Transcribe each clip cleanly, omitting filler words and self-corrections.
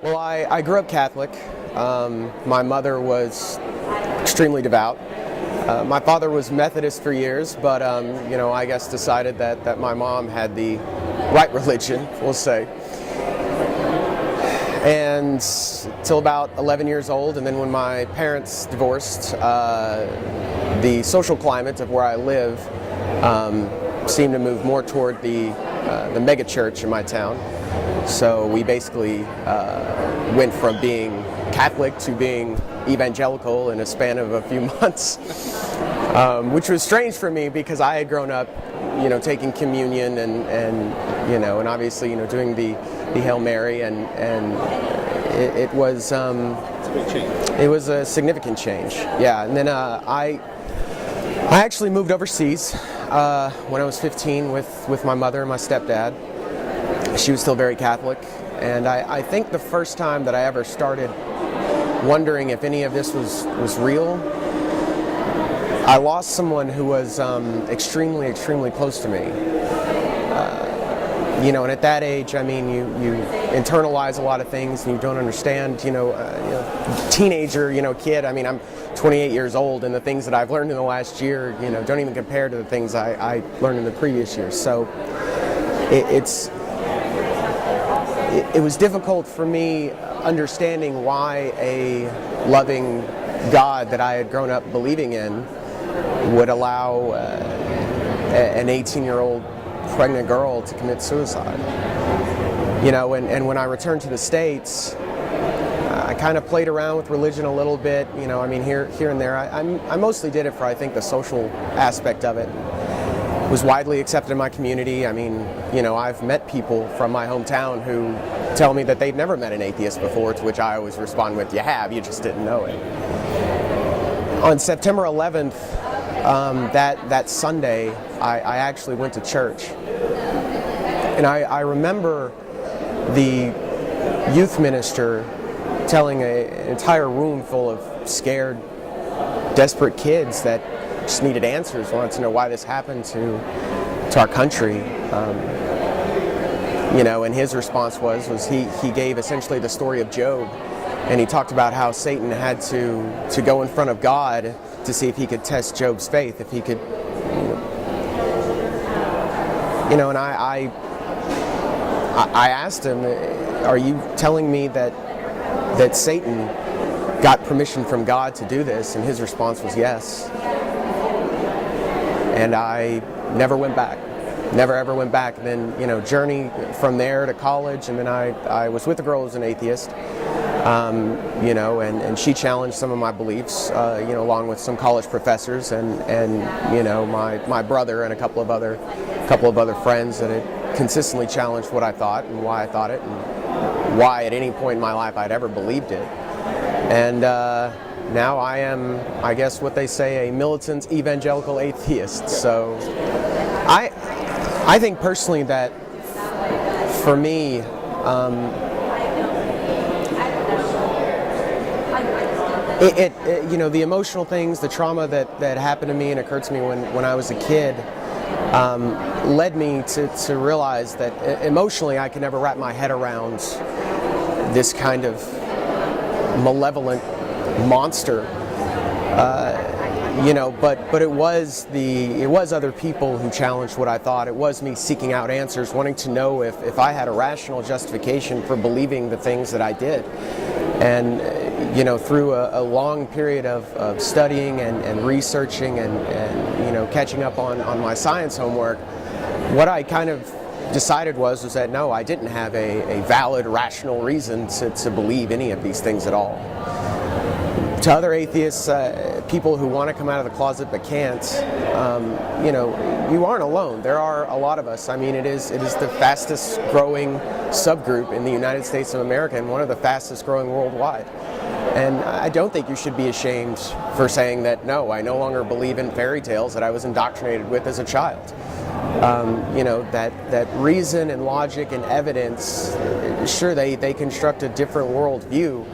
Well, I grew up Catholic. My mother was extremely devout. My father was Methodist for years, but I guess decided that my mom had the right religion, we'll say. And till about 11 years old, and then when my parents divorced, the social climate of where I live seemed to move more toward the mega church in my town. So we basically went from being Catholic to being evangelical in a span of a few months, which was strange for me because I had grown up, taking communion and obviously, doing the Hail Mary, and it was It's a big change. it was a significant change. Yeah, and then I actually moved overseas when I was 15 with my mother and my stepdad. She was still very Catholic, and I think the first time that I ever started wondering if any of this was real, I lost someone who was extremely close to me. And at that age, I mean, you internalize a lot of things and you don't understand, teenager, kid. I mean, I'm 28 years old, and the things that I've learned in the last year, don't even compare to the things I learned in the previous years. So it was difficult for me understanding why a loving God that I had grown up believing in would allow an 18-year-old pregnant girl to commit suicide. And when I returned to the States, I kind of played around with religion a little bit, here and there. I mostly did it for, I think, the social aspect of it. It was widely accepted in my community. I've met people from my hometown who tell me that they've never met an atheist before, to which I always respond with, you have, you just didn't know it. On September 11th, that Sunday, I actually went to church. And I remember the youth minister telling an entire room full of scared, desperate kids that just needed answers, wanted to know why this happened to our country. And his response was he gave essentially the story of Job, and he talked about how Satan had to go in front of God to see if he could test Job's faith, if he could, and I asked him, are you telling me that Satan got permission from God to do this? And his response was yes. And I never went back. Never ever went back. And then, journey from there to college, and then I was with a girl who was an atheist, and she challenged some of my beliefs, along with some college professors and my brother and a couple of other friends that had consistently challenged what I thought and why I thought it and why at any point in my life I'd ever believed it. And now I am, I guess what they say, a militant evangelical atheist. So I think personally that for me, the emotional things, the trauma that happened to me and occurred to me when I was a kid, led me to realize that emotionally I could never wrap my head around this kind of malevolent monster. But it was other people who challenged what I thought. It was me seeking out answers, wanting to know if I had a rational justification for believing the things that I did. And through a long period of studying and researching and catching up on my science homework, what I kind of decided was that no, I didn't have a valid, rational reason to believe any of these things at all. To other atheists, people who want to come out of the closet but can't, you aren't alone. There are a lot of us. It is the fastest growing subgroup in the United States of America and one of the fastest growing worldwide. And I don't think you should be ashamed for saying that, no, I no longer believe in fairy tales that I was indoctrinated with as a child. That reason and logic and evidence, sure, they construct a different worldview,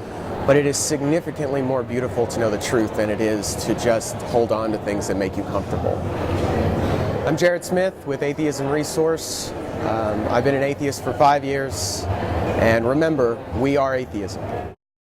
but it is significantly more beautiful to know the truth than it is to just hold on to things that make you comfortable. I'm Jared Smith with Atheism Resource. I've been an atheist for 5 years. And remember, we are atheism.